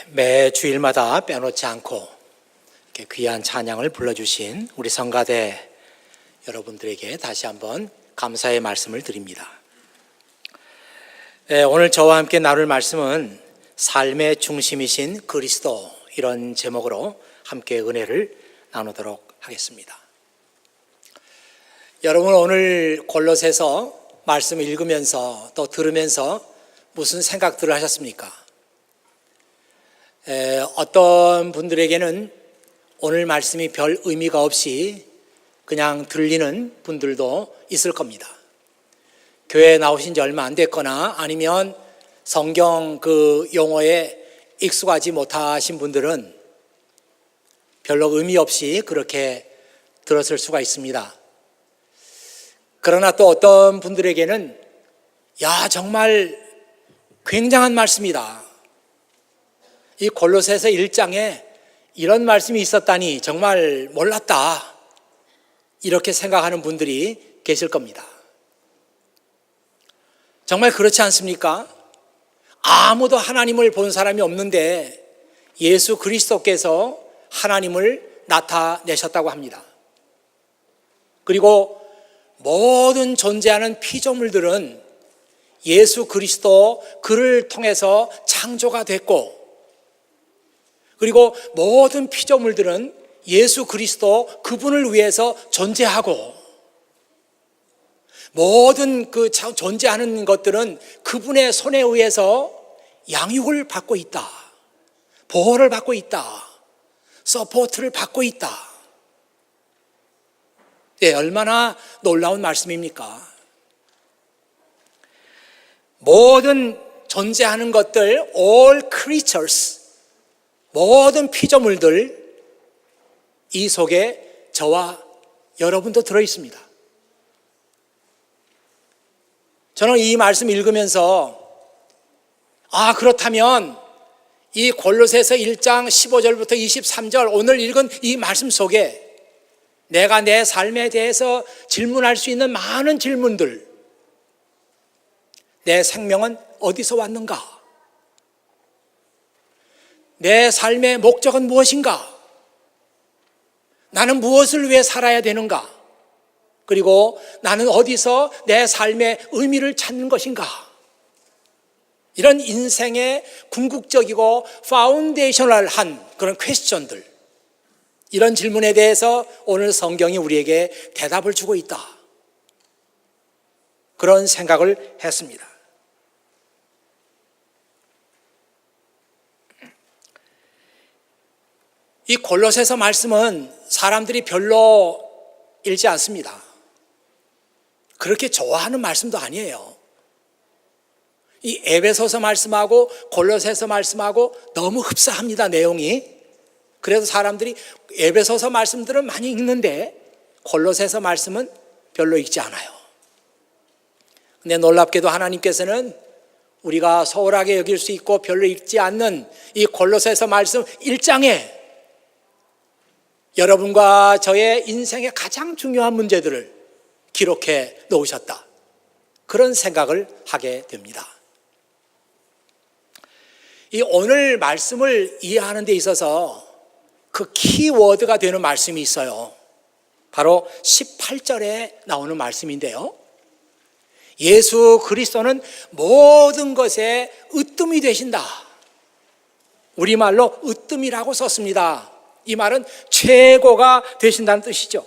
매 주일마다 빼놓지 않고 이렇게 귀한 찬양을 불러주신 우리 성가대 여러분들에게 다시 한번 감사의 말씀을 드립니다. 오늘 저와 함께 나눌 말씀은 삶의 중심이신 그리스도, 이런 제목으로 함께 은혜를 나누도록 하겠습니다. 여러분, 오늘 골로새서 말씀을 읽으면서 또 들으면서 무슨 생각들을 하셨습니까? 어떤 분들에게는 오늘 말씀이 별 의미가 없이 그냥 들리는 분들도 있을 겁니다. 교회에 나오신 지 얼마 안 됐거나 아니면 성경 그 용어에 익숙하지 못하신 분들은 별로 의미 없이 그렇게 들었을 수가 있습니다. 그러나 또 어떤 분들에게는 정말 굉장한 말씀이다, 이 골로새서 1장에 이런 말씀이 있었다니 정말 몰랐다, 이렇게 생각하는 분들이 계실 겁니다. 정말 그렇지 않습니까? 아무도 하나님을 본 사람이 없는데 예수 그리스도께서 하나님을 나타내셨다고 합니다. 그리고 모든 존재하는 피조물들은 예수 그리스도 그를 통해서 창조가 됐고, 그리고 모든 피조물들은 예수 그리스도 그분을 위해서 존재하고, 모든 그 존재하는 것들은 그분의 손에 의해서 양육을 받고 있다, 보호를 받고 있다, 서포트를 받고 있다. 얼마나 놀라운 말씀입니까? 모든 존재하는 것들, all creatures, 모든 피조물들, 이 속에 저와 여러분도 들어있습니다. 저는 이 말씀 읽으면서 그렇다면 이 골로새서 1장 15절부터 23절 오늘 읽은 이 말씀 속에 내가 내 삶에 대해서 질문할 수 있는 많은 질문들, 내 생명은 어디서 왔는가? 내 삶의 목적은 무엇인가? 나는 무엇을 위해 살아야 되는가? 그리고 나는 어디서 내 삶의 의미를 찾는 것인가? 이런 인생의 궁극적이고 파운데이셔널한 그런 퀘스천들, 이런 질문에 대해서 오늘 성경이 우리에게 대답을 주고 있다, 그런 생각을 했습니다. 이 골로새서 말씀은 사람들이 별로 읽지 않습니다. 그렇게 좋아하는 말씀도 아니에요. 이 에베소서 말씀하고 골로새서 말씀하고 너무 흡사합니다, 내용이. 그래서 사람들이 에베소서 말씀들은 많이 읽는데 골로새서 말씀은 별로 읽지 않아요. 근데 놀랍게도 하나님께서는 우리가 소홀하게 여길 수 있고 별로 읽지 않는 이 골로새서 말씀 1장에 여러분과 저의 인생의 가장 중요한 문제들을 기록해 놓으셨다, 그런 생각을 하게 됩니다. 이 오늘 말씀을 이해하는 데 있어서 그 키워드가 되는 말씀이 있어요. 바로 18절에 나오는 말씀인데요, 예수 그리스도는 모든 것에 으뜸이 되신다. 우리말로 으뜸이라고 썼습니다. 이 말은 최고가 되신다는 뜻이죠.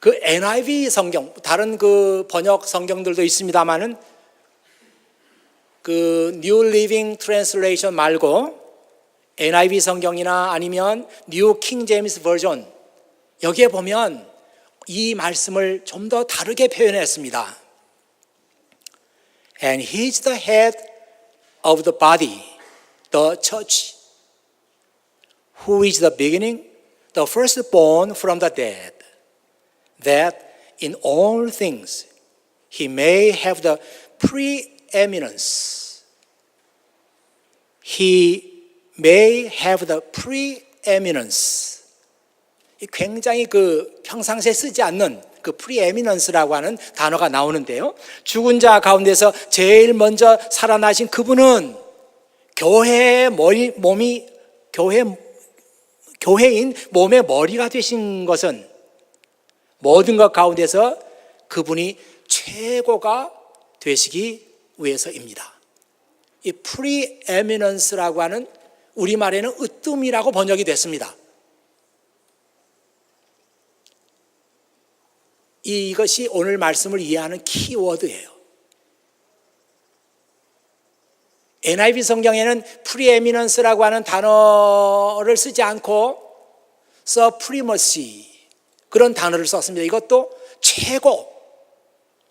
그 NIV 성경, 다른 그 번역 성경들도 있습니다만은 그 New Living Translation 말고 NIV 성경이나 아니면 New King James Version, 여기에 보면 이 말씀을 좀 더 다르게 표현했습니다. And he is the head of the body, the church, who is the beginning, the firstborn from the dead, that in all things he may have the preeminence. He may have the preeminence. 굉장히 그 평상시에 쓰지 않는 그 preeminence라고 하는 단어가 나오는데요. 죽은 자 가운데서 제일 먼저 살아나신 그분은 교회인 몸의 머리가 되신 것은 모든 것 가운데서 그분이 최고가 되시기 위해서입니다. 이 preeminence라고 하는 우리말에는 으뜸이라고 번역이 됐습니다. 이것이 오늘 말씀을 이해하는 키워드예요. NIV 성경에는 preeminence라고 하는 단어를 쓰지 않고 supremacy 그런 단어를 썼습니다. 이것도 최고,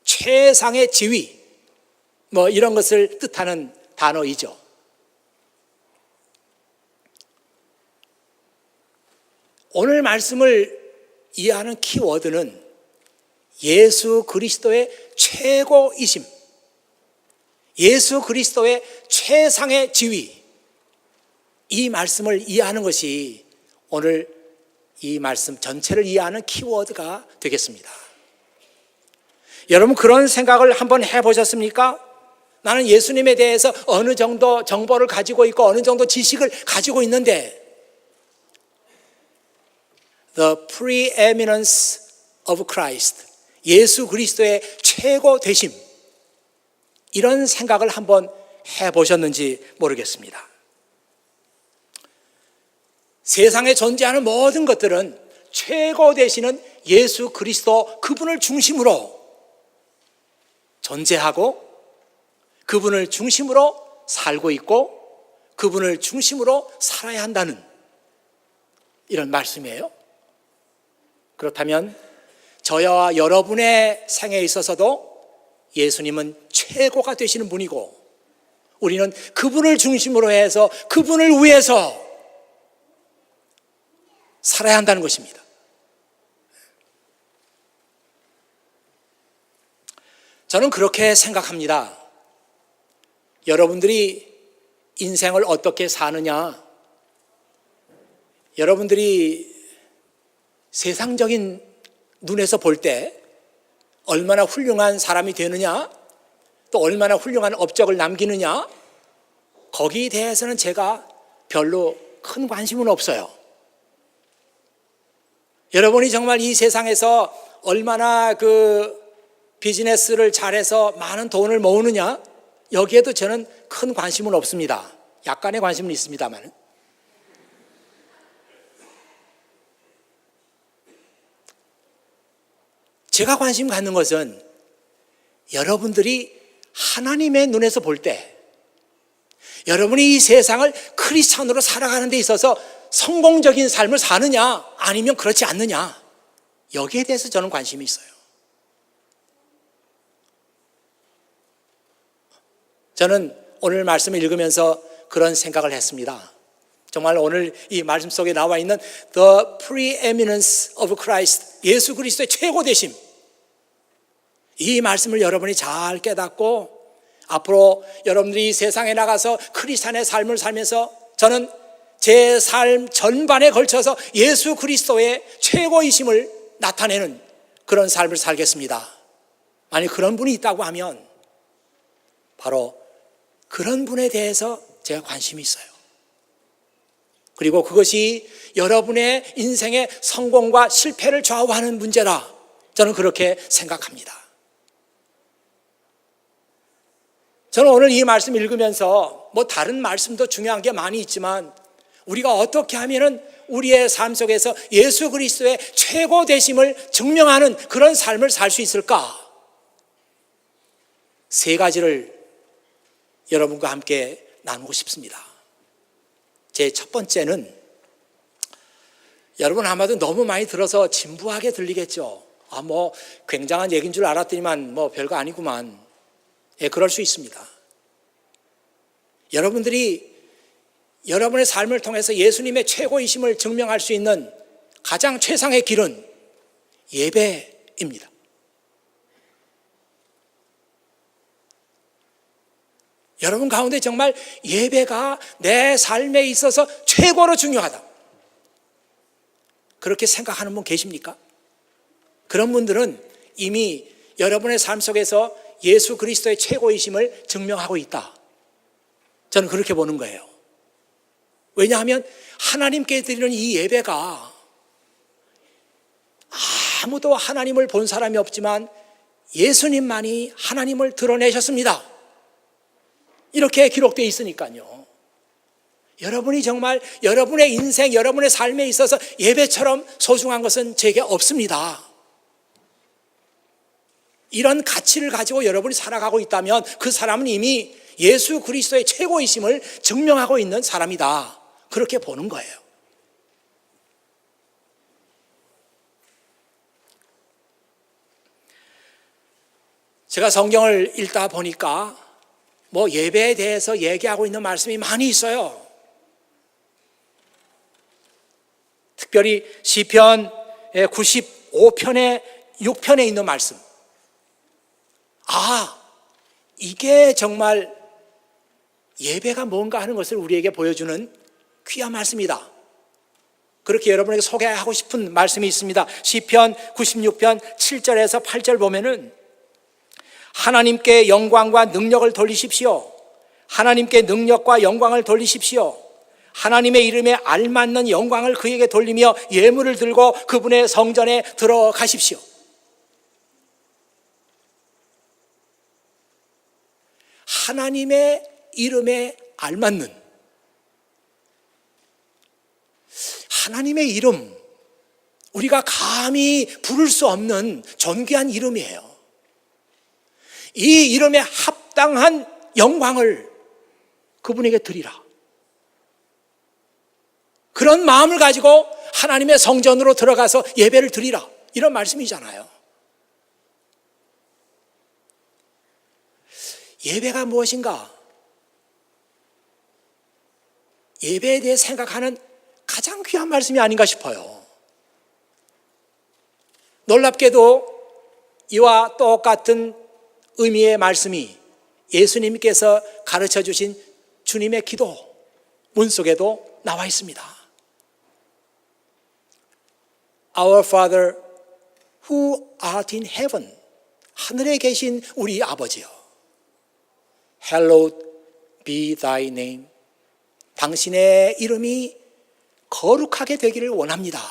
최상의 지위 이런 것을 뜻하는 단어이죠. 오늘 말씀을 이해하는 키워드는 예수 그리스도의 최고이심, 예수 그리스도의 최상의 지위, 이 말씀을 이해하는 것이 오늘 이 말씀 전체를 이해하는 키워드가 되겠습니다. 여러분 그런 생각을 한번 해보셨습니까? 나는 예수님에 대해서 어느 정도 정보를 가지고 있고 어느 정도 지식을 가지고 있는데 The preeminence of Christ, 예수 그리스도의 최고 되심, 이런 생각을 한번 해보셨는지 모르겠습니다. 세상에 존재하는 모든 것들은 최고 되시는 예수 그리스도 그분을 중심으로 존재하고 그분을 중심으로 살고 있고 그분을 중심으로 살아야 한다는 이런 말씀이에요. 그렇다면 저와 여러분의 생애에 있어서도 예수님은 최고가 되시는 분이고 우리는 그분을 중심으로 해서 그분을 위해서 살아야 한다는 것입니다. 저는 그렇게 생각합니다. 여러분들이 인생을 어떻게 사느냐, 여러분들이 세상적인 눈에서 볼 때 얼마나 훌륭한 사람이 되느냐, 또 얼마나 훌륭한 업적을 남기느냐, 거기에 대해서는 제가 별로 큰 관심은 없어요. 여러분이 정말 이 세상에서 얼마나 그 비즈니스를 잘해서 많은 돈을 모으느냐, 여기에도 저는 큰 관심은 없습니다. 약간의 관심은 있습니다만. 제가 관심 갖는 것은 여러분들이 하나님의 눈에서 볼 때 여러분이 이 세상을 크리스찬으로 살아가는 데 있어서 성공적인 삶을 사느냐 아니면 그렇지 않느냐, 여기에 대해서 저는 관심이 있어요. 저는 오늘 말씀을 읽으면서 그런 생각을 했습니다. 정말 오늘 이 말씀 속에 나와 있는 The preeminence of Christ, 예수 그리스도의 최고 되심, 이 말씀을 여러분이 잘 깨닫고 앞으로 여러분들이 이 세상에 나가서 크리스찬의 삶을 살면서 저는 제 삶 전반에 걸쳐서 예수 그리스도의 최고이심을 나타내는 그런 삶을 살겠습니다. 만약 그런 분이 있다고 하면 바로 그런 분에 대해서 제가 관심이 있어요. 그리고 그것이 여러분의 인생의 성공과 실패를 좌우하는 문제라 저는 그렇게 생각합니다. 저는 오늘 이 말씀 읽으면서 다른 말씀도 중요한 게 많이 있지만 우리가 어떻게 하면은 우리의 삶 속에서 예수 그리스도의 최고 되심을 증명하는 그런 삶을 살 수 있을까? 세 가지를 여러분과 함께 나누고 싶습니다. 제 첫 번째는, 여러분 아마도 너무 많이 들어서 진부하게 들리겠죠. 굉장한 얘기인 줄 알았더니만 별거 아니구만. 예, 그럴 수 있습니다. 여러분들이 여러분의 삶을 통해서 예수님의 최고이심을 증명할 수 있는 가장 최상의 길은 예배입니다. 여러분 가운데 정말 예배가 내 삶에 있어서 최고로 중요하다, 그렇게 생각하는 분 계십니까? 그런 분들은 이미 여러분의 삶 속에서 예수 그리스도의 최고이심을 증명하고 있다. 저는 그렇게 보는 거예요. 왜냐하면 하나님께 드리는 이 예배가 아무도 하나님을 본 사람이 없지만 예수님만이 하나님을 드러내셨습니다. 이렇게 기록되어 있으니까요. 여러분이 정말 여러분의 인생, 여러분의 삶에 있어서 예배처럼 소중한 것은 제게 없습니다. 이런 가치를 가지고 여러분이 살아가고 있다면 그 사람은 이미 예수 그리스도의 최고이심을 증명하고 있는 사람이다. 그렇게 보는 거예요. 제가 성경을 읽다 보니까 예배에 대해서 얘기하고 있는 말씀이 많이 있어요. 특별히 시편 95편의 6편에 있는 말씀. 이게 정말 예배가 뭔가 하는 것을 우리에게 보여주는 귀한 말씀이다. 그렇게 여러분에게 소개하고 싶은 말씀이 있습니다. 시편 96편 7절에서 8절 보면은 하나님께 영광과 능력을 돌리십시오. 하나님께 능력과 영광을 돌리십시오. 하나님의 이름에 알맞는 영광을 그에게 돌리며 예물을 들고 그분의 성전에 들어가십시오. 하나님의 이름에 알맞는, 하나님의 이름, 우리가 감히 부를 수 없는 존귀한 이름이에요. 이 이름에 합당한 영광을 그분에게 드리라. 그런 마음을 가지고 하나님의 성전으로 들어가서 예배를 드리라. 이런 말씀이잖아요. 예배가 무엇인가? 예배에 대해 생각하는 가장 귀한 말씀이 아닌가 싶어요. 놀랍게도 이와 똑같은 의미의 말씀이 예수님께서 가르쳐 주신 주님의 기도 문 속에도 나와 있습니다. Our Father who art in heaven, 하늘에 계신 우리 아버지여, Hallowed be thy name, 당신의 이름이 거룩하게 되기를 원합니다.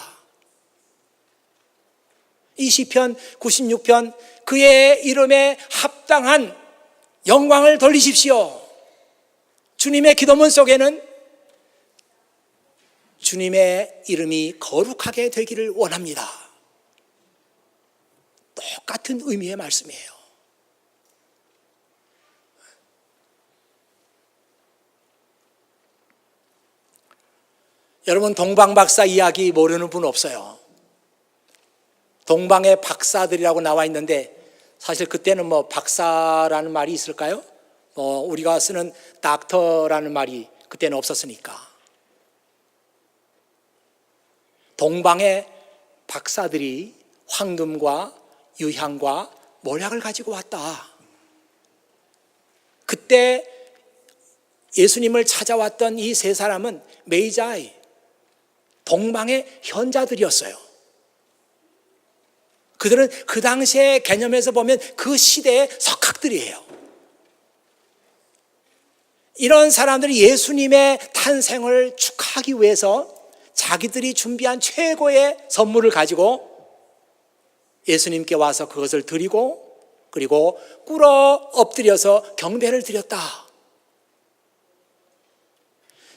이 시편 96편, 그의 이름에 합당한 영광을 돌리십시오. 주님의 기도문 속에는 주님의 이름이 거룩하게 되기를 원합니다. 똑같은 의미의 말씀이에요. 여러분, 동방박사 이야기 모르는 분 없어요. 동방의 박사들이라고 나와 있는데 사실 그때는 박사라는 말이 있을까요? 우리가 쓰는 닥터라는 말이 그때는 없었으니까. 동방의 박사들이 황금과 유향과 몰약을 가지고 왔다. 그때 예수님을 찾아왔던 이 세 사람은 메이자이, 동방의 현자들이었어요. 그들은 그 당시의 개념에서 보면 그 시대의 석학들이에요. 이런 사람들이 예수님의 탄생을 축하하기 위해서 자기들이 준비한 최고의 선물을 가지고 예수님께 와서 그것을 드리고, 그리고 꿇어 엎드려서 경배를 드렸다.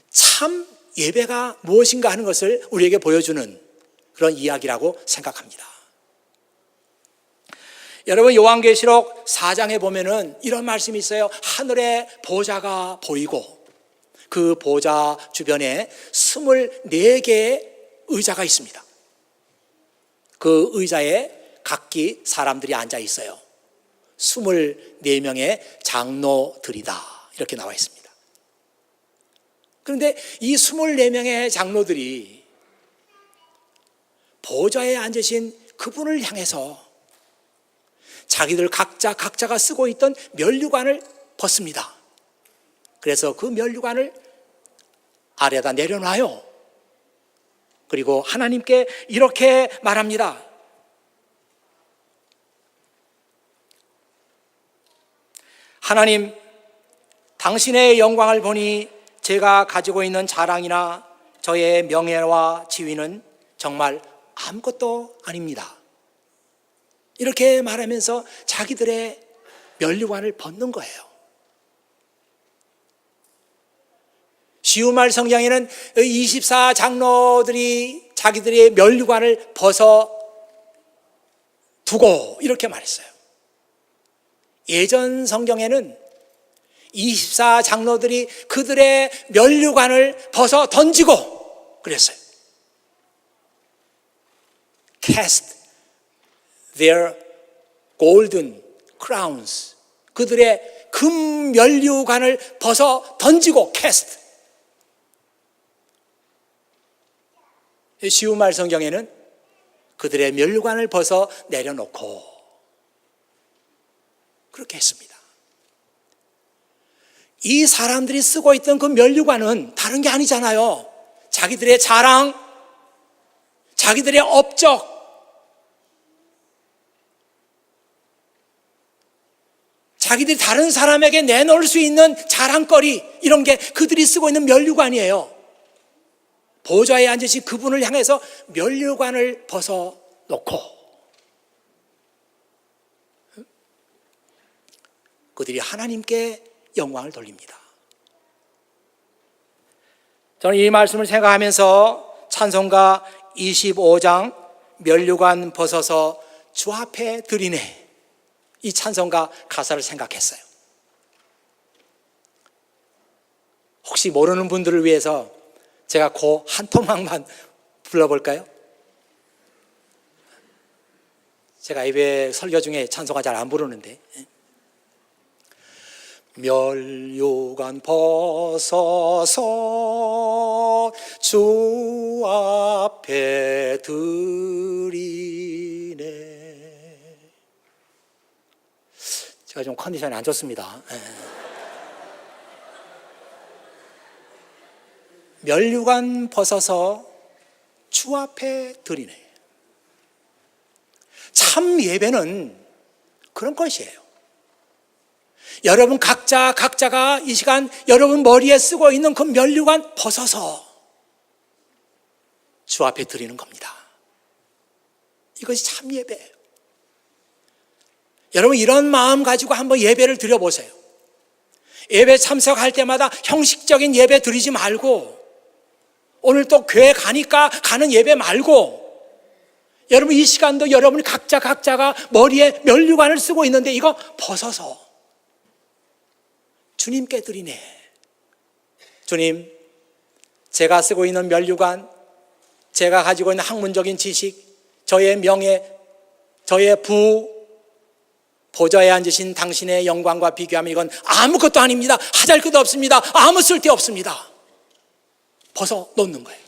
참 예배가 무엇인가 하는 것을 우리에게 보여주는 그런 이야기라고 생각합니다. 여러분, 요한계시록 4장에 보면은 이런 말씀이 있어요. 하늘에 보좌가 보이고 그 보좌 주변에 24개의 의자가 있습니다. 그 의자에 각기 사람들이 앉아 있어요. 24명의 장로들이다. 이렇게 나와 있습니다. 그런데 이 24명의 장로들이 보좌에 앉으신 그분을 향해서 자기들 각자가 쓰고 있던 면류관을 벗습니다. 그래서 그 면류관을 아래다 내려놔요. 그리고 하나님께 이렇게 말합니다. 하나님, 당신의 영광을 보니 제가 가지고 있는 자랑이나 저의 명예와 지위는 정말 아무것도 아닙니다. 이렇게 말하면서 자기들의 면류관을 벗는 거예요. 시우말 성경에는 24장로들이 자기들의 면류관을 벗어 두고 이렇게 말했어요. 예전 성경에는 24장로들이 그들의 면류관을 벗어 던지고 그랬어요. Cast their golden crowns. 그들의 금 면류관을 벗어 던지고 cast. 시우말 성경에는 그들의 면류관을 벗어 내려놓고 그렇게 했습니다. 이 사람들이 쓰고 있던 그 면류관은 다른 게 아니잖아요. 자기들의 자랑, 자기들의 업적, 자기들이 다른 사람에게 내놓을 수 있는 자랑거리, 이런 게 그들이 쓰고 있는 면류관이에요. 보좌에 앉으신 그분을 향해서 면류관을 벗어놓고 그들이 하나님께 영광을 돌립니다. 저는 이 말씀을 생각하면서 찬송가 25장 면류관 벗어서 주 앞에 드리네, 이 찬송가 가사를 생각했어요. 혹시 모르는 분들을 위해서 제가 그 한 토막만 불러볼까요? 제가 예배 설교 중에 찬송가 잘 안 부르는데, 면류관 벗어서 주 앞에 드리네. 제가 좀 컨디션이 안 좋습니다. 면류관 벗어서 주 앞에 드리네. 참 예배는 그런 것이에요. 여러분 각자가 이 시간 여러분 머리에 쓰고 있는 그 면류관 벗어서 주 앞에 드리는 겁니다. 이것이 참 예배예요. 여러분 이런 마음 가지고 한번 예배를 드려보세요. 예배 참석할 때마다 형식적인 예배 드리지 말고, 오늘 또 교회 가니까 가는 예배 말고, 여러분 이 시간도 여러분이 각자가 머리에 면류관을 쓰고 있는데 이거 벗어서 주님께 드리네. 주님, 제가 쓰고 있는 면류관, 제가 가지고 있는 학문적인 지식, 저의 명예, 저의 보좌에 앉으신 당신의 영광과 비교하면 이건 아무것도 아닙니다. 하잘 것도 없습니다. 아무 쓸데 없습니다. 벗어 놓는 거예요.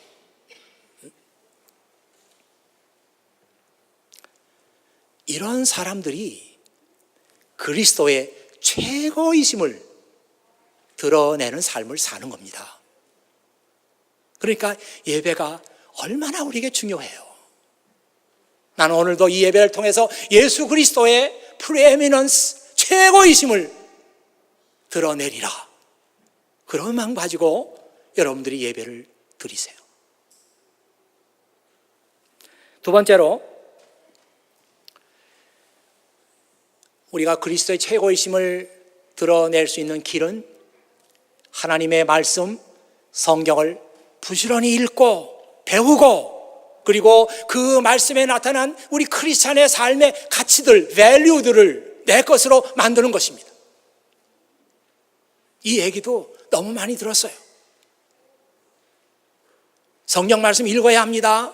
이런 사람들이 그리스도의 최고이심을 드러내는 삶을 사는 겁니다. 그러니까 예배가 얼마나 우리에게 중요해요. 나는 오늘도 이 예배를 통해서 예수 그리스도의 프리에미넌스, 최고이심을 드러내리라, 그런 마음 가지고 여러분들이 예배를 드리세요. 두 번째로, 우리가 그리스도의 최고이심을 드러낼 수 있는 길은 하나님의 말씀, 성경을 부지런히 읽고 배우고, 그리고 그 말씀에 나타난 우리 크리스찬의 삶의 가치들, 밸류들을 내 것으로 만드는 것입니다. 이 얘기도 너무 많이 들었어요. 성경 말씀 읽어야 합니다.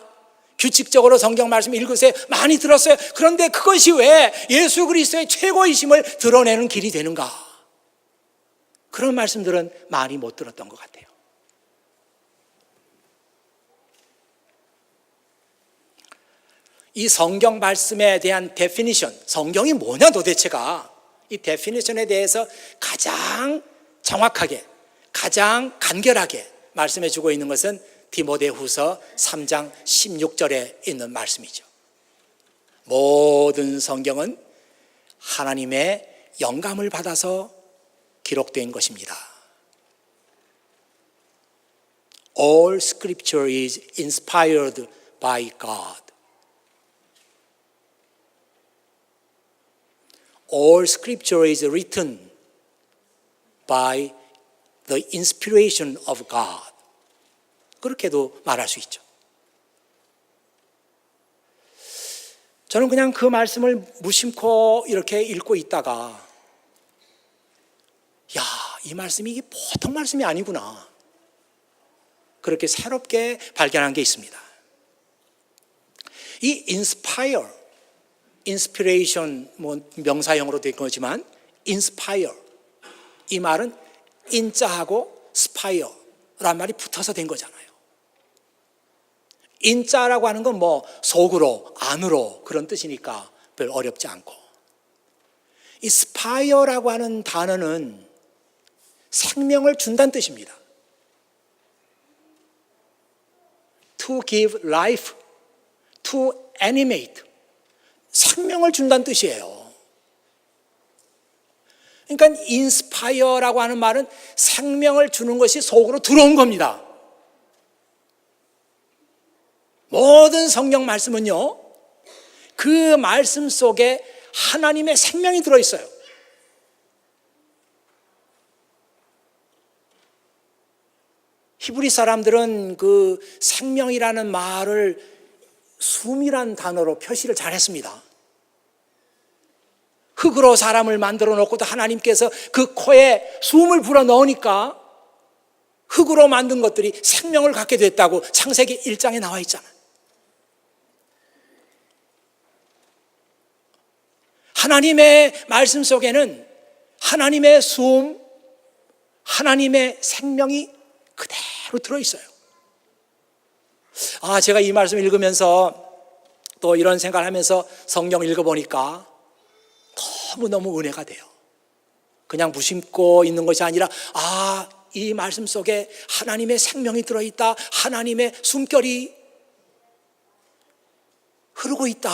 규칙적으로 성경 말씀 읽으세요. 많이 들었어요. 그런데 그것이 왜 예수 그리스도의 최고이심을 드러내는 길이 되는가? 그런 말씀들은 많이 못 들었던 것 같아요. 이 성경 말씀에 대한 데피니션, 성경이 뭐냐 도대체가, 이 데피니션에 대해서 가장 정확하게, 가장 간결하게 말씀해 주고 있는 것은 디모데후서 3장 16절에 있는 말씀이죠. 모든 성경은 하나님의 영감을 받아서 기록된 것입니다. All scripture is inspired by God. All scripture is written by the inspiration of God. 그렇게도 말할 수 있죠. 저는 그냥 그 말씀을 무심코 이렇게 읽고 있다가 야, 이 말씀이 이게 보통 말씀이 아니구나. 그렇게 새롭게 발견한 게 있습니다. 이 inspiration, 명사형으로 된 거지만 inspire, 이 말은 인자하고 spire란 말이 붙어서 된 거잖아요. 인자라고 하는 건 속으로, 안으로 그런 뜻이니까 별 어렵지 않고, 이 spire라고 하는 단어는 생명을 준다는 뜻입니다. To give life, to animate, 생명을 준다는 뜻이에요. 그러니까 inspire라고 하는 말은 생명을 주는 것이 속으로 들어온 겁니다. 모든 성경 말씀은요, 그 말씀 속에 하나님의 생명이 들어있어요. 히브리 사람들은 그 생명이라는 말을 숨이란 단어로 표시를 잘했습니다. 흙으로 사람을 만들어 놓고도 하나님께서 그 코에 숨을 불어 넣으니까 흙으로 만든 것들이 생명을 갖게 됐다고 창세기 1장에 나와 있잖아요. 하나님의 말씀 속에는 하나님의 숨, 하나님의 생명이 그대로 들어있어요. 제가 이 말씀 읽으면서 또 이런 생각을 하면서 성경 읽어보니까 너무너무 은혜가 돼요. 그냥 무심코 있는 것이 아니라 이 말씀 속에 하나님의 생명이 들어있다, 하나님의 숨결이 흐르고 있다,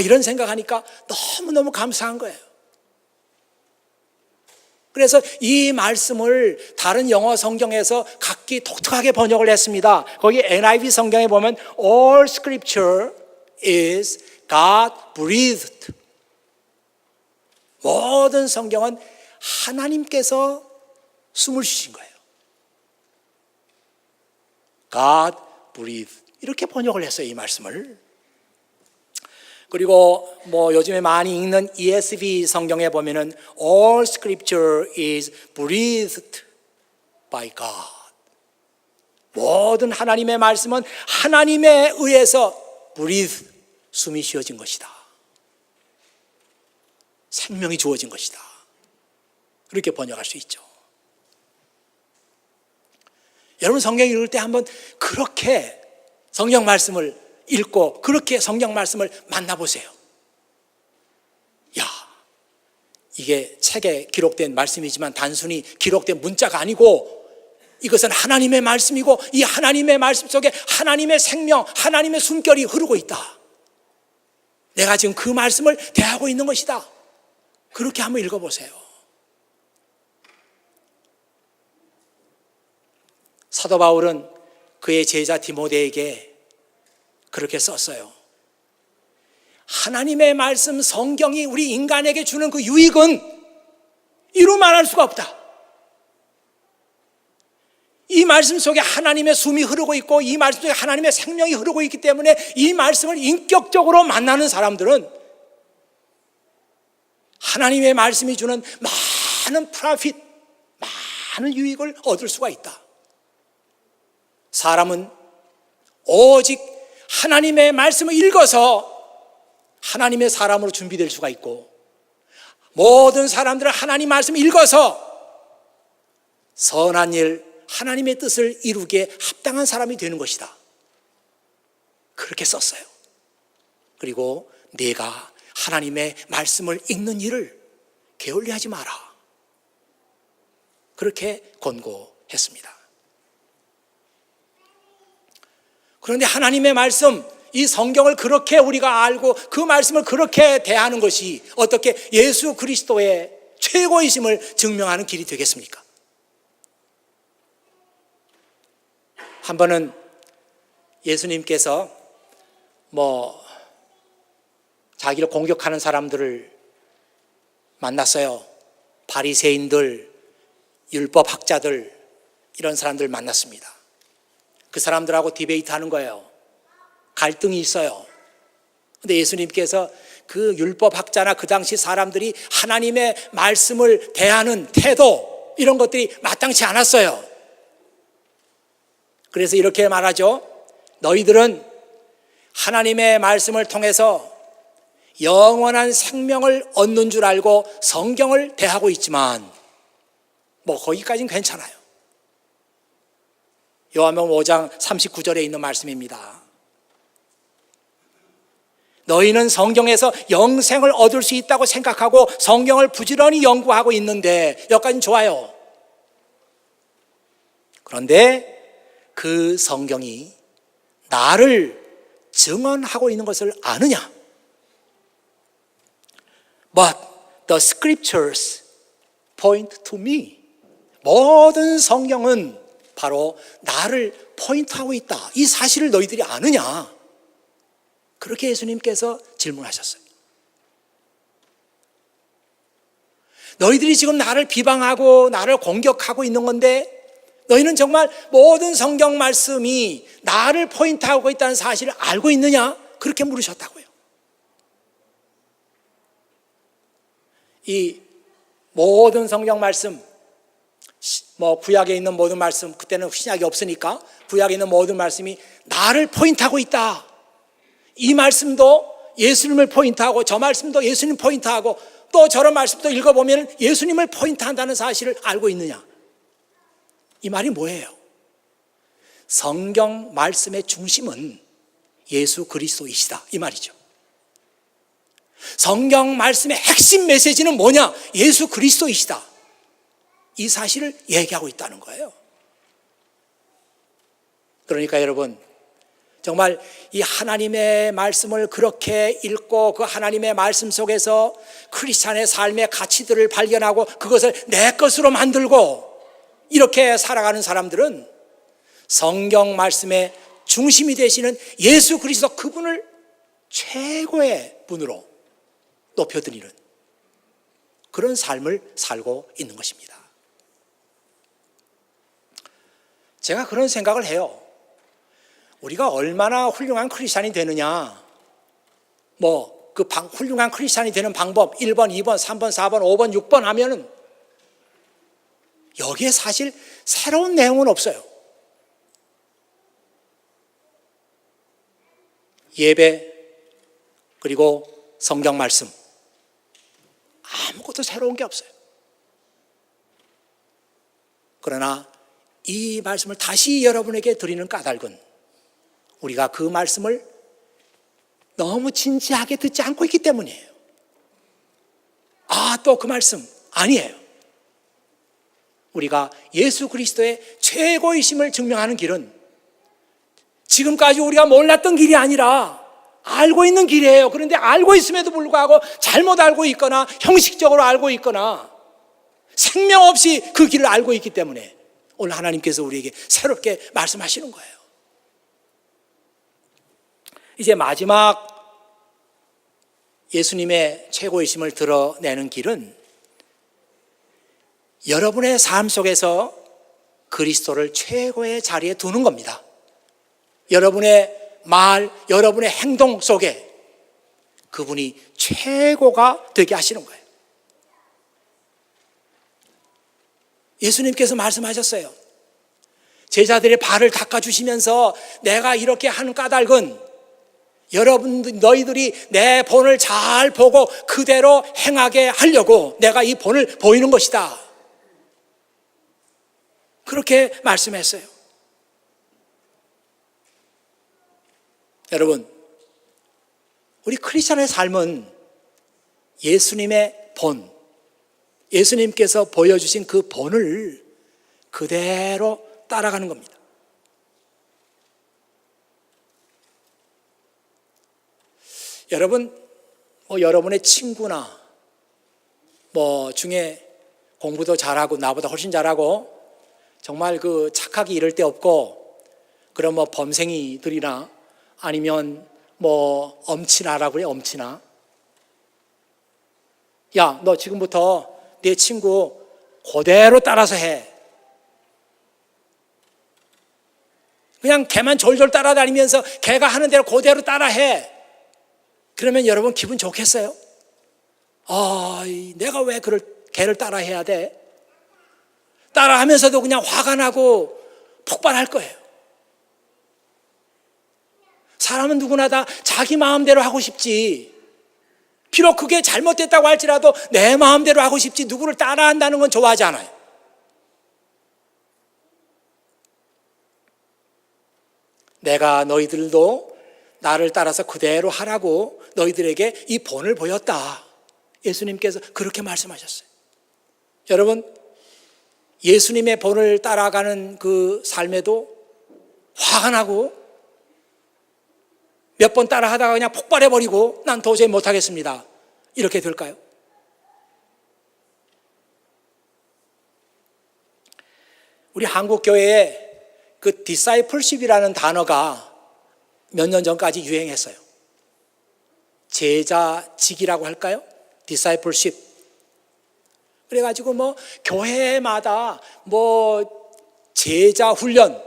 이런 생각하니까 너무너무 감사한 거예요. 그래서 이 말씀을 다른 영어 성경에서 각기 독특하게 번역을 했습니다. 거기 NIV 성경에 보면 All scripture is God breathed. 모든 성경은 하나님께서 숨을 쉬신 거예요. God breathed. 이렇게 번역을 했어요, 이 말씀을. 그리고 요즘에 많이 읽는 ESV 성경에 보면은 All scripture is breathed by God. 모든 하나님의 말씀은 하나님에 의해서 breathe, 숨이 쉬어진 것이다. 생명이 주어진 것이다. 그렇게 번역할 수 있죠. 여러분 성경 읽을 때 한번 그렇게 성경 말씀을 읽고 그렇게 성경 말씀을 만나보세요. 이게 책에 기록된 말씀이지만 단순히 기록된 문자가 아니고 이것은 하나님의 말씀이고 이 하나님의 말씀 속에 하나님의 생명, 하나님의 숨결이 흐르고 있다. 내가 지금 그 말씀을 대하고 있는 것이다. 그렇게 한번 읽어보세요. 사도 바울은 그의 제자 디모데에게 그렇게 썼어요. 하나님의 말씀 성경이 우리 인간에게 주는 그 유익은 이루 말할 수가 없다. 이 말씀 속에 하나님의 숨이 흐르고 있고 이 말씀 속에 하나님의 생명이 흐르고 있기 때문에 이 말씀을 인격적으로 만나는 사람들은 하나님의 말씀이 주는 많은 프로핏, 많은 유익을 얻을 수가 있다. 사람은 오직 하나님의 말씀을 읽어서 하나님의 사람으로 준비될 수가 있고 모든 사람들은 하나님 말씀을 읽어서 선한 일, 하나님의 뜻을 이루기에 합당한 사람이 되는 것이다. 그렇게 썼어요. 그리고 내가 하나님의 말씀을 읽는 일을 게을리하지 마라. 그렇게 권고했습니다. 그런데 하나님의 말씀, 이 성경을 그렇게 우리가 알고 그 말씀을 그렇게 대하는 것이 어떻게 예수 그리스도의 최고이심을 증명하는 길이 되겠습니까? 한 번은 예수님께서 자기를 공격하는 사람들을 만났어요. 바리새인들, 율법학자들, 이런 사람들 만났습니다. 그 사람들하고 디베이트 하는 거예요. 갈등이 있어요. 근데 예수님께서 그 율법학자나 그 당시 사람들이 하나님의 말씀을 대하는 태도, 이런 것들이 마땅치 않았어요. 그래서 이렇게 말하죠. 너희들은 하나님의 말씀을 통해서 영원한 생명을 얻는 줄 알고 성경을 대하고 있지만 거기까지는 괜찮아요. 요한복음 5장 39절에 있는 말씀입니다. 너희는 성경에서 영생을 얻을 수 있다고 생각하고 성경을 부지런히 연구하고 있는데 여기까지는 좋아요. 그런데 그 성경이 나를 증언하고 있는 것을 아느냐? But the scriptures point to me. 모든 성경은 바로 나를 포인트하고 있다. 이 사실을 너희들이 아느냐? 그렇게 예수님께서 질문하셨어요. 너희들이 지금 나를 비방하고 나를 공격하고 있는 건데 너희는 정말 모든 성경 말씀이 나를 포인트하고 있다는 사실을 알고 있느냐? 그렇게 물으셨다고요. 이 모든 성경 말씀, 구약에 있는 모든 말씀, 그때는 신약이 없으니까 구약에 있는 모든 말씀이 나를 포인트하고 있다. 이 말씀도 예수님을 포인트하고 저 말씀도 예수님 포인트하고 또 저런 말씀도 읽어보면 예수님을 포인트한다는 사실을 알고 있느냐? 이 말이 뭐예요? 성경 말씀의 중심은 예수 그리스도이시다, 이 말이죠. 성경 말씀의 핵심 메시지는 뭐냐? 예수 그리스도이시다. 이 사실을 얘기하고 있다는 거예요. 그러니까 여러분, 정말 이 하나님의 말씀을 그렇게 읽고 그 하나님의 말씀 속에서 크리스찬의 삶의 가치들을 발견하고 그것을 내 것으로 만들고 이렇게 살아가는 사람들은 성경 말씀의 중심이 되시는 예수 그리스도, 그분을 최고의 분으로 높여드리는 그런 삶을 살고 있는 것입니다. 제가 그런 생각을 해요. 우리가 얼마나 훌륭한 크리스찬이 되느냐, 훌륭한 크리스찬이 되는 방법 1번, 2번, 3번, 4번, 5번, 6번 하면은 여기에 사실 새로운 내용은 없어요. 예배, 그리고 성경 말씀, 아무것도 새로운 게 없어요. 그러나 이 말씀을 다시 여러분에게 드리는 까닭은 우리가 그 말씀을 너무 진지하게 듣지 않고 있기 때문이에요. 또 그 말씀 아니에요. 우리가 예수 그리스도의 최고이심을 증명하는 길은 지금까지 우리가 몰랐던 길이 아니라 알고 있는 길이에요. 그런데 알고 있음에도 불구하고 잘못 알고 있거나 형식적으로 알고 있거나 생명 없이 그 길을 알고 있기 때문에 오늘 하나님께서 우리에게 새롭게 말씀하시는 거예요. 이제 마지막 예수님의 최고이심을 드러내는 길은 여러분의 삶 속에서 그리스도를 최고의 자리에 두는 겁니다. 여러분의 말, 여러분의 행동 속에 그분이 최고가 되게 하시는 거예요. 예수님께서 말씀하셨어요. 제자들의 발을 닦아주시면서 내가 이렇게 하는 까닭은 너희들이 내 본을 잘 보고 그대로 행하게 하려고 내가 이 본을 보이는 것이다. 그렇게 말씀했어요. 여러분, 우리 크리스찬의 삶은 예수님의 본, 예수님께서 보여주신 그 본을 그대로 따라가는 겁니다. 여러분, 여러분의 친구나 뭐 중에 공부도 잘하고 나보다 훨씬 잘하고 정말 그 착하기 이를 데 없고 그런 뭐 범생이들이나 아니면 뭐 엄친아라고 그래, 엄친아. 야, 너 지금부터 내 친구 그대로 따라서 해. 그냥 걔만 졸졸 따라다니면서 걔가 하는 대로 그대로 따라해. 그러면 여러분 기분 좋겠어요? 내가 왜 걔를 따라해야 돼? 따라하면서도 그냥 화가 나고 폭발할 거예요. 사람은 누구나 다 자기 마음대로 하고 싶지. 비록 그게 잘못됐다고 할지라도 내 마음대로 하고 싶지 누구를 따라한다는 건 좋아하지 않아요. 내가 너희들도 나를 따라서 그대로 하라고 너희들에게 이 본을 보였다. 예수님께서 그렇게 말씀하셨어요. 여러분, 예수님의 본을 따라가는 그 삶에도 화가 나고 몇 번 따라 하다가 그냥 폭발해버리고 난 도저히 못하겠습니다. 이렇게 될까요? 우리 한국교회에 그 discipleship이라는 단어가 몇 년 전까지 유행했어요. 제자직이라고 할까요? discipleship. 그래가지고 뭐 교회마다 뭐 제자 훈련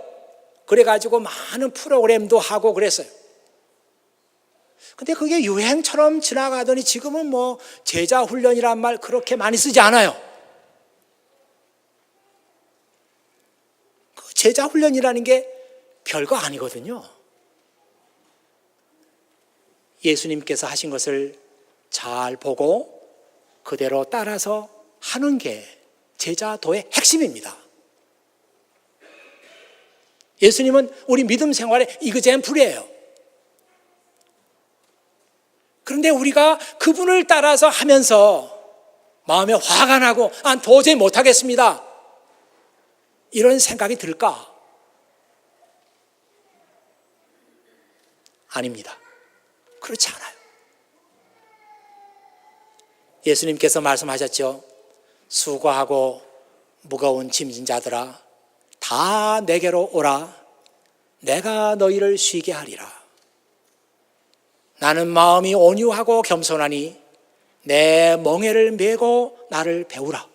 그래가지고 많은 프로그램도 하고 그랬어요. 근데 그게 유행처럼 지나가더니 지금은 뭐 제자 훈련이란 말 그렇게 많이 쓰지 않아요. 그 제자 훈련이라는 게 별거 아니거든요. 예수님께서 하신 것을 잘 보고 그대로 따라서 하는 게 제자도의 핵심입니다. 예수님은 우리 믿음 생활의 이그젬플이에요. 그런데 우리가 그분을 따라서 하면서 마음에 화가 나고 도저히 못하겠습니다. 이런 생각이 들까? 아닙니다. 그렇지 않아요. 예수님께서 말씀하셨죠. 수고하고 무거운 짐진 자들아 다 내게로 오라. 내가 너희를 쉬게 하리라. 나는 마음이 온유하고 겸손하니 내 멍에를 메고 나를 배우라.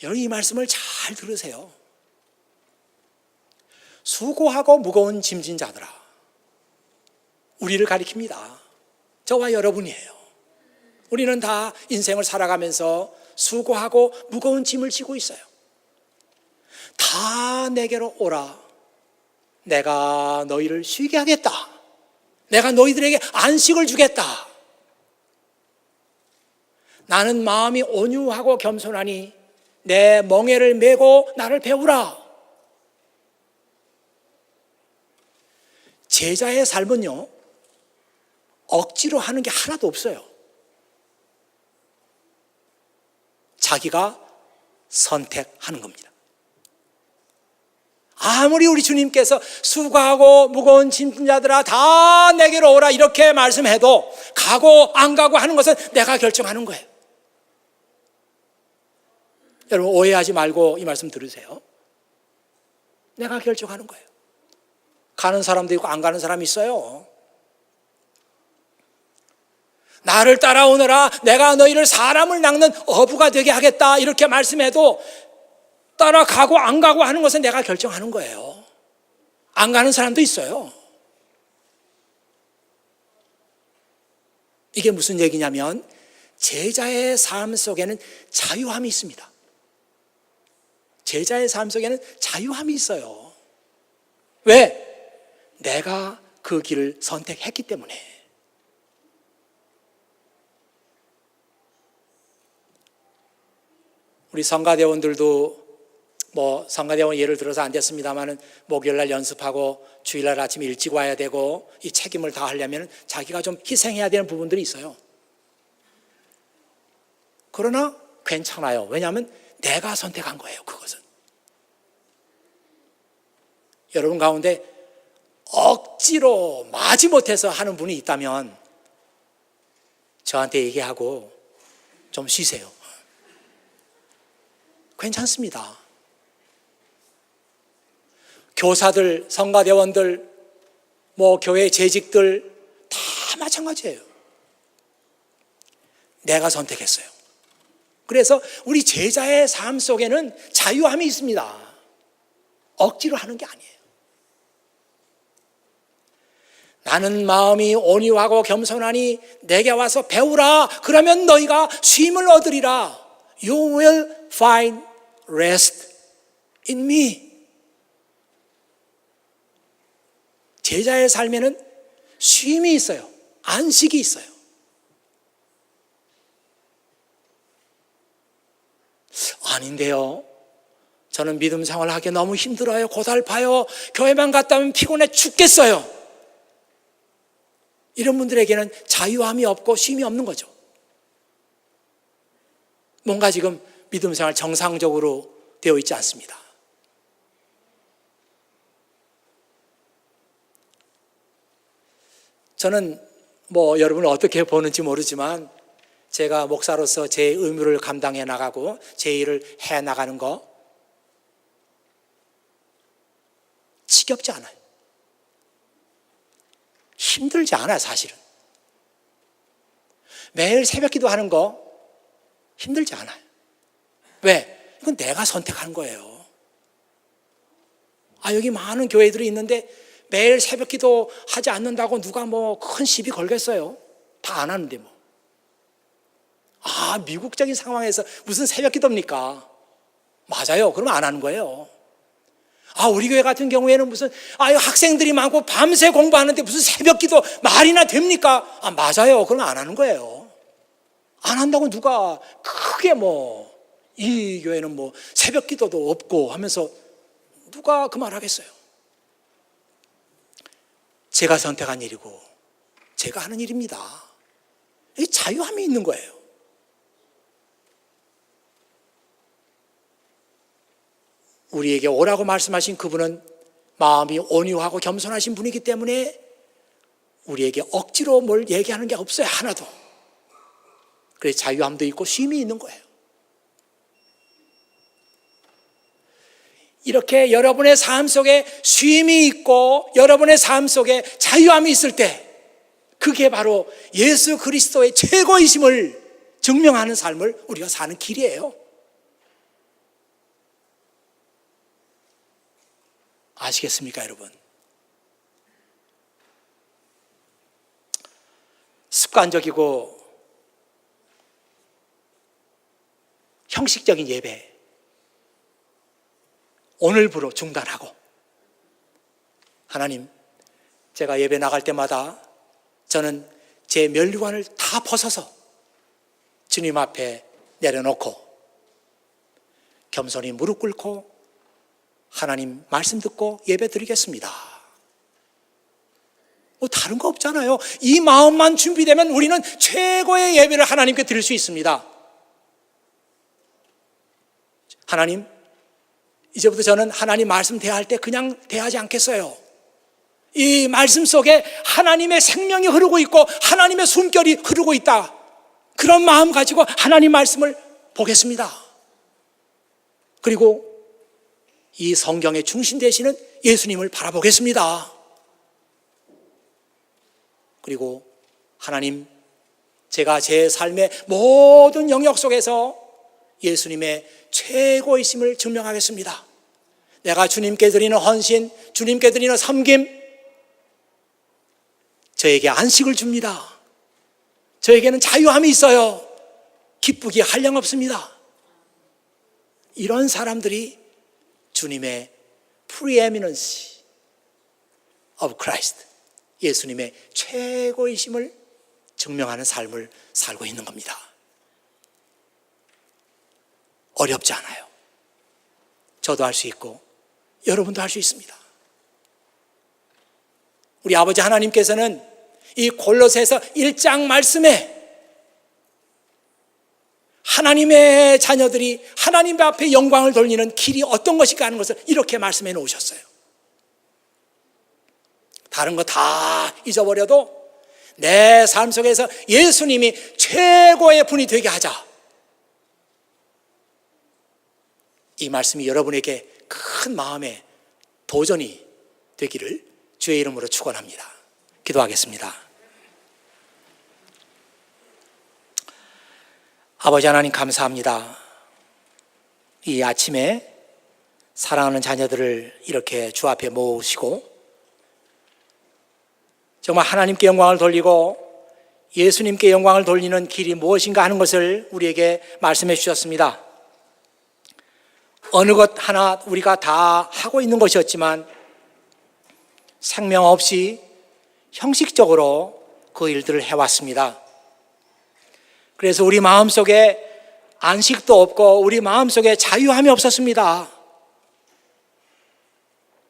여러분 이 말씀을 잘 들으세요. 수고하고 무거운 짐진 자들아. 우리를 가리킵니다. 저와 여러분이에요. 우리는 다 인생을 살아가면서 수고하고 무거운 짐을 지고 있어요. 다 내게로 오라. 내가 너희를 쉬게 하겠다. 내가 너희들에게 안식을 주겠다. 나는 마음이 온유하고 겸손하니 내 멍에를 메고 나를 배우라. 제자의 삶은요, 억지로 하는 게 하나도 없어요. 자기가 선택하는 겁니다. 아무리 우리 주님께서 수고하고 무거운 짐진 자들아 다 내게로 오라 이렇게 말씀해도 가고 안 가고 하는 것은 내가 결정하는 거예요. 여러분 오해하지 말고 이 말씀 들으세요. 내가 결정하는 거예요. 가는 사람도 있고 안 가는 사람이 있어요. 나를 따라오너라 내가 너희를 사람을 낚는 어부가 되게 하겠다 이렇게 말씀해도 따라가고 안 가고 하는 것은 내가 결정하는 거예요. 안 가는 사람도 있어요. 이게 무슨 얘기냐면 제자의 삶 속에는 자유함이 있습니다. 제자의 삶 속에는 자유함이 있어요. 왜? 내가 그 길을 선택했기 때문에. 우리 성가대원들도 뭐 성가대원 예를 들어서 안 됐습니다만은 목요일날 연습하고 주일날 아침 일찍 와야 되고 이 책임을 다 하려면 자기가 좀 희생해야 되는 부분들이 있어요. 그러나 괜찮아요. 왜냐하면 내가 선택한 거예요. 그것은. 여러분 가운데 억지로 마지못해서 하는 분이 있다면 저한테 얘기하고 좀 쉬세요. 괜찮습니다. 교사들, 성가대원들, 교회 재직들 다 마찬가지예요. 내가 선택했어요. 그래서 우리 제자의 삶 속에는 자유함이 있습니다. 억지로 하는 게 아니에요. 나는 마음이 온유하고 겸손하니 내게 와서 배우라. 그러면 너희가 쉼을 얻으리라. You will find rest in me. 제자의 삶에는 쉼이 있어요. 안식이 있어요. 아닌데요. 저는 믿음 생활하기 너무 힘들어요. 고달파요. 교회만 갔다 오면 피곤해 죽겠어요. 이런 분들에게는 자유함이 없고 쉼이 없는 거죠. 뭔가 지금 믿음 생활 정상적으로 되어 있지 않습니다. 저는 여러분은 어떻게 보는지 모르지만 제가 목사로서 제 의무를 감당해 나가고 제 일을 해 나가는 거 지겹지 않아요. 힘들지 않아요, 사실은. 매일 새벽기도 하는 거 힘들지 않아요. 왜? 이건 내가 선택한 거예요. 여기 많은 교회들이 있는데 매일 새벽기도 하지 않는다고 누가 큰 시비 걸겠어요? 다 안 하는데 미국적인 상황에서 무슨 새벽기도입니까? 맞아요. 그러면 안 하는 거예요. 우리 교회 같은 경우에는 무슨 학생들이 많고 밤새 공부하는데 무슨 새벽기도 말이나 됩니까? 맞아요. 그러면 안 하는 거예요. 안 한다고 누가 크게 이 교회는 새벽기도도 없고 하면서 누가 그 말 하겠어요? 제가 선택한 일이고 제가 하는 일입니다. 이 자유함이 있는 거예요. 우리에게 오라고 말씀하신 그분은 마음이 온유하고 겸손하신 분이기 때문에 우리에게 억지로 뭘 얘기하는 게 없어요. 하나도. 그래서 자유함도 있고 쉼이 있는 거예요. 이렇게 여러분의 삶 속에 쉼이 있고 여러분의 삶 속에 자유함이 있을 때 그게 바로 예수 그리스도의 최고이심을 증명하는 삶을 우리가 사는 길이에요. 아시겠습니까, 여러분? 습관적이고 형식적인 예배 오늘부로 중단하고, 하나님, 제가 예배 나갈 때마다 저는 제 면류관을 다 벗어서 주님 앞에 내려놓고 겸손히 무릎 꿇고 하나님 말씀 듣고 예배 드리겠습니다. 다른 거 없잖아요. 이 마음만 준비되면 우리는 최고의 예배를 하나님께 드릴 수 있습니다. 하나님, 이제부터 저는 하나님 말씀 대할 때 그냥 대하지 않겠어요. 이 말씀 속에 하나님의 생명이 흐르고 있고 하나님의 숨결이 흐르고 있다. 그런 마음 가지고 하나님 말씀을 보겠습니다. 그리고 이 성경의 중심 되시는 예수님을 바라보겠습니다. 그리고 하나님, 제가 제 삶의 모든 영역 속에서 예수님의 최고이심을 증명하겠습니다. 내가 주님께 드리는 헌신, 주님께 드리는 섬김, 저에게 안식을 줍니다. 저에게는 자유함이 있어요. 기쁘기 한량없습니다. 이런 사람들이 주님의 preeminence of Christ, 예수님의 최고이심을 증명하는 삶을 살고 있는 겁니다. 어렵지 않아요. 저도 할 수 있고 여러분도 할 수 있습니다. 우리 아버지 하나님께서는 이 골로새서 1장 말씀에 하나님의 자녀들이 하나님 앞에 영광을 돌리는 길이 어떤 것인가 하는 것을 이렇게 말씀해 놓으셨어요. 다른 거 다 잊어버려도 내 삶 속에서 예수님이 최고의 분이 되게 하자. 이 말씀이 여러분에게 큰 마음의 도전이 되기를 주의 이름으로 축원합니다. 기도하겠습니다. 아버지 하나님 감사합니다. 이 아침에 사랑하는 자녀들을 이렇게 주 앞에 모으시고 정말 하나님께 영광을 돌리고 예수님께 영광을 돌리는 길이 무엇인가 하는 것을 우리에게 말씀해 주셨습니다. 어느 것 하나 우리가 다 하고 있는 것이었지만 생명 없이 형식적으로 그 일들을 해왔습니다. 그래서 우리 마음속에 안식도 없고 우리 마음속에 자유함이 없었습니다.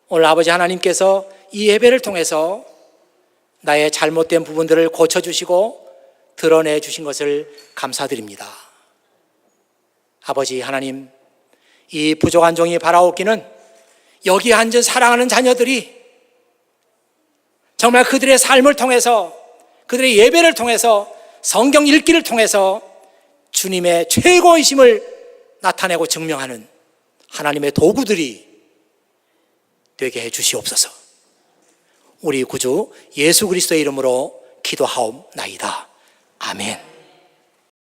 오늘 아버지 하나님께서 이 예배를 통해서 나의 잘못된 부분들을 고쳐주시고 드러내 주신 것을 감사드립니다. 아버지 하나님, 이 부족한 종이 바라옵기는 여기 앉은 사랑하는 자녀들이 정말 그들의 삶을 통해서 그들의 예배를 통해서 성경 읽기를 통해서 주님의 최고이심을 나타내고 증명하는 하나님의 도구들이 되게 해 주시옵소서. 우리 구주 예수 그리스도의 이름으로 기도하옵나이다. 아멘.